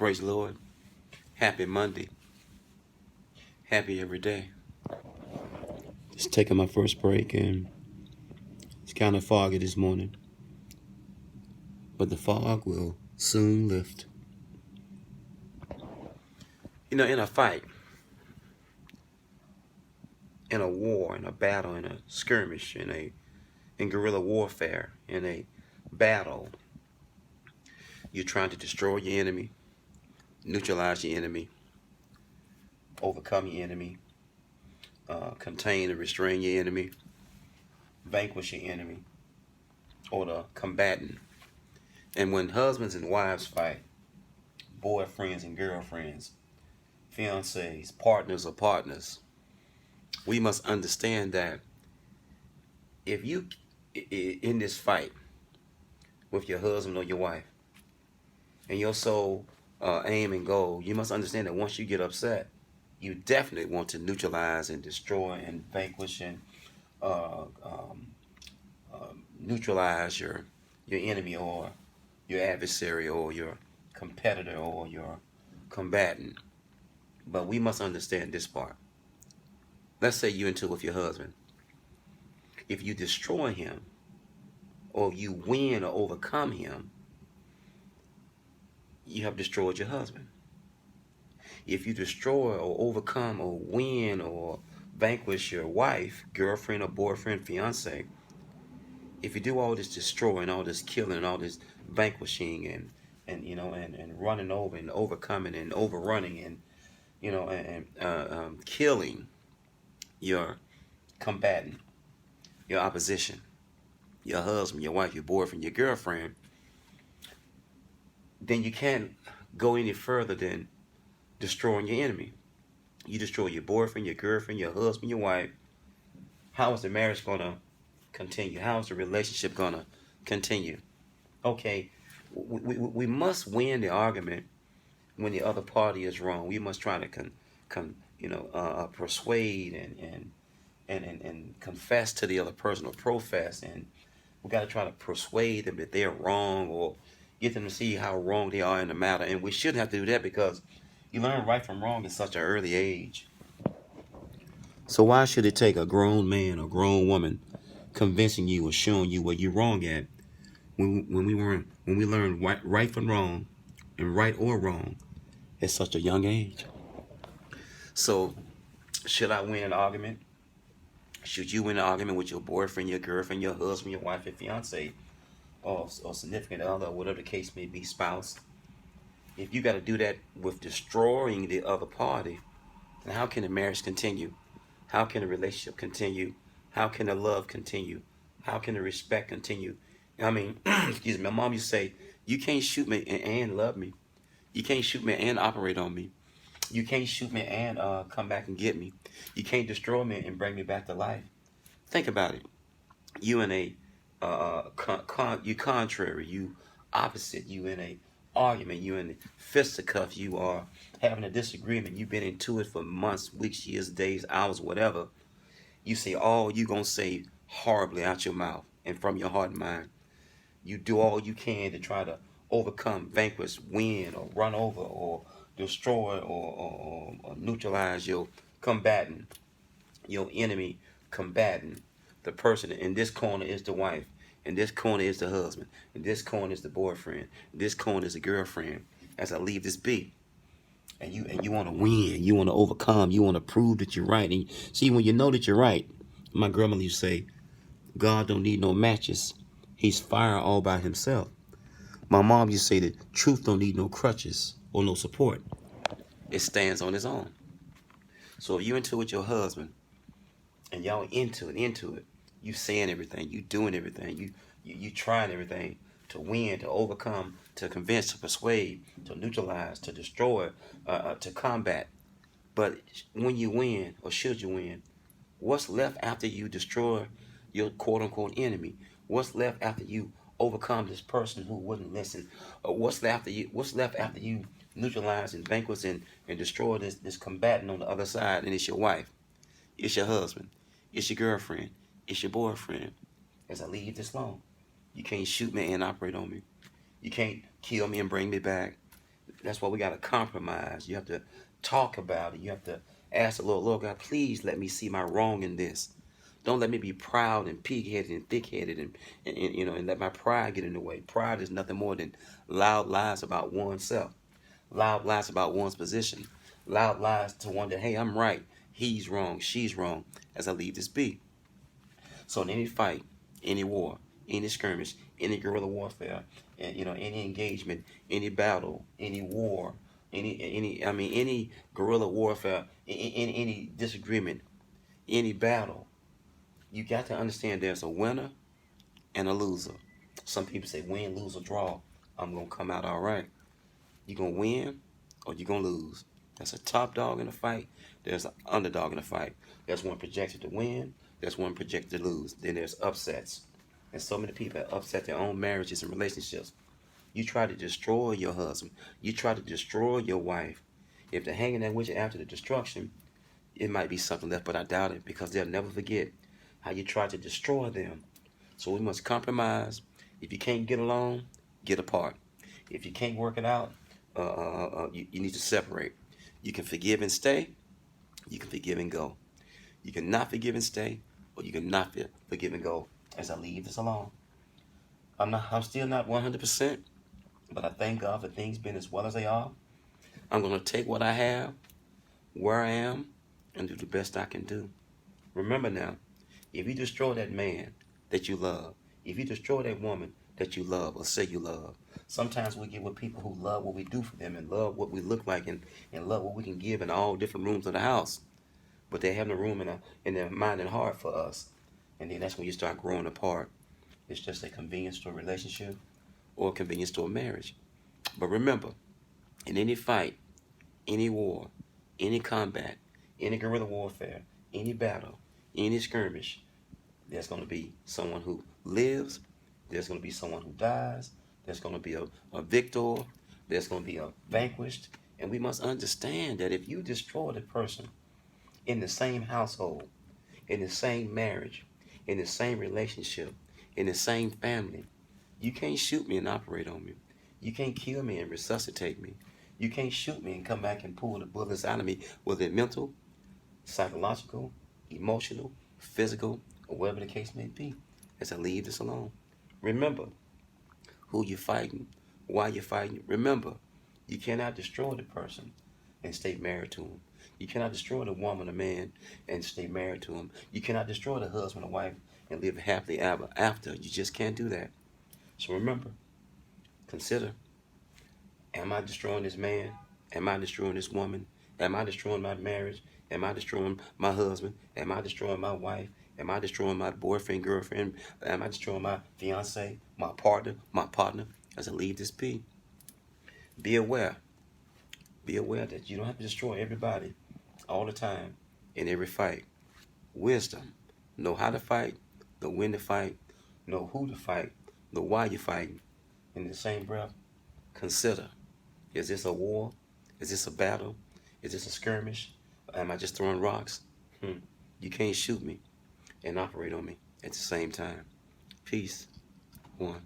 Praise the Lord. Happy Monday. Happy every day. Just taking my first break, and it's kind of foggy this morning, but the fog will soon lift. You know, in a fight, in a war, in a battle, in a skirmish, in guerrilla warfare, in a battle, you're trying to destroy your enemy, neutralize your enemy, overcome your enemy, contain and restrain your enemy, vanquish your enemy, or the combatant. And when husbands and wives fight, boyfriends and girlfriends, fiancés, partners or partners, we must understand that if you in this fight with your husband or your wife, and your sole aim and goal, you must understand that once you get upset, you definitely want to neutralize and destroy and vanquish and uh, um, neutralize your enemy or your adversary or your competitor or your combatant. But we must understand this part. Let's say you're into it with your husband. If you destroy him or you win or overcome him, you have destroyed your husband. If you destroy or overcome or win or vanquish your wife, girlfriend or boyfriend, fiance, if you do all this destroying, all this killing, all this vanquishing and running over and overcoming and overrunning and killing your combatant, your opposition, your husband, your wife, your boyfriend, your girlfriend, then you can't go any further than destroying your enemy. You destroy your boyfriend, your girlfriend, your husband, your wife. How is the marriage going to continue? How is the relationship going to continue? Okay, we must win the argument when the other party is wrong. We must try to persuade and confess to the other person or profess, and we got to try to persuade them that they're wrong or get them to see how wrong they are in the matter. And we shouldn't have to do that because you learn right from wrong at such an early age. So why should it take a grown man or grown woman convincing you or showing you what you're wrong at when we learn right from wrong and right or wrong at such a young age? So should I win an argument? Should you win an argument with your boyfriend, your girlfriend, your husband, your wife, your fiance, or significant other, or whatever the case may be, spouse? If you got to do that with destroying the other party, then how can the marriage continue? How can the relationship continue? How can the love continue? How can the respect continue? I mean, excuse me, my mom used to say, you can't shoot me and love me. You can't shoot me and operate on me. You can't shoot me and come back and get me. You can't destroy me and bring me back to life. Think about it. You in a you contrary, you opposite, you in a argument, you in the fisticuff, you are having a disagreement, you've been into it for months, weeks, years, days, hours, whatever. You say all you gonna say horribly out your mouth and from your heart and mind. You do all you can to try to overcome, vanquish, win, or run over, or destroy, or neutralize your combatant, your enemy combatant. The person in this corner is the wife. In this corner is the husband. In this corner is the boyfriend. In this corner is the girlfriend. As I leave this beat, and you want to win, you want to overcome, you want to prove that you're right. And see, when you know that you're right, my grandmother used to say, God don't need no matches. He's fire all by himself. My mom used to say that truth don't need no crutches or no support. It stands on its own. So if you into it with your husband and y'all into it, you saying everything, you doing everything, you trying everything to win, to overcome, to convince, to persuade, to neutralize, to destroy, to combat. But when you win, or should you win, what's left after you destroy your quote unquote enemy? What's left after you overcome this person who wouldn't listen? What's left after you neutralize and vanquish and destroy this combatant on the other side? And it's your wife, it's your husband, it's your girlfriend, it's your boyfriend. As I leave this long, you can't shoot me and operate on me. You can't kill me and bring me back. That's why we got to compromise. You have to talk about it. You have to ask the Lord, God, please let me see my wrong in this. Don't let me be proud and pig-headed and thick-headed and let my pride get in the way. Pride is nothing more than loud lies about oneself, loud lies about one's position, loud lies to wonder, hey, I'm right, he's wrong, she's wrong, as I leave this be. So in any fight, any war, any skirmish, any guerrilla warfare, and any engagement, any battle, any war, any guerrilla warfare, any disagreement, any battle, you got to understand there's a winner and a loser. Some people say win, lose, or draw. I'm gonna come out all right. You gonna win or you gonna lose. There's a top dog in the fight. There's an underdog in the fight. There's one projected to win. There's one projected to lose. Then there's upsets. And so many people have upset their own marriages and relationships. You try to destroy your husband. You try to destroy your wife. If they're hanging there with you after the destruction, it might be something left, but I doubt it because they'll never forget how you tried to destroy them. So we must compromise. If you can't get along, get apart. If you can't work it out, you need to separate. You can forgive and stay. You can forgive and go. You can not forgive and stay, or you can not forgive and go. As I leave this alone, I'm still not 100%, but I thank God for things being as well as they are. I'm gonna take what I have, where I am, and do the best I can do. Remember now, if you destroy that man that you love, if you destroy that woman that you love or say you love, sometimes we get with people who love what we do for them and love what we look like and love what we can give in all different rooms of the house. But they have no room in their mind and heart for us. And then that's when you start growing apart. It's just a convenience to a relationship or a convenience to a marriage. But remember, in any fight, any war, any combat, any guerrilla warfare, any battle, any skirmish, there's going to be someone who lives, there's going to be someone who dies, there's going to be a victor, there's going to be a vanquished. And we must understand that if you destroy the person in the same household, in the same marriage, in the same relationship, in the same family, you can't shoot me and operate on me. You can't kill me and resuscitate me. You can't shoot me and come back and pull the bullets out of me, whether it's mental, psychological, emotional, physical, or whatever the case may be, as I leave this alone. Remember who you're fighting, why you're fighting. Remember, you cannot destroy the person and stay married to him. You cannot destroy the woman or man and stay married to him. You cannot destroy the husband or wife and live happily ever after. You just can't do that. So remember, consider, am I destroying this man? Am I destroying this woman? Am I destroying my marriage? Am I destroying my husband? Am I destroying my wife? Am I destroying my boyfriend, girlfriend? Am I destroying my fiance, my partner? As I leave this be aware. Be aware that you don't have to destroy everybody all the time in every fight. Wisdom. Know how to fight, know when to fight, know who to fight, know why you're fighting. In the same breath, consider, is this a war? Is this a battle? Is this a skirmish? Am I just throwing rocks? You can't shoot me and operate on me at the same time. Peace. One.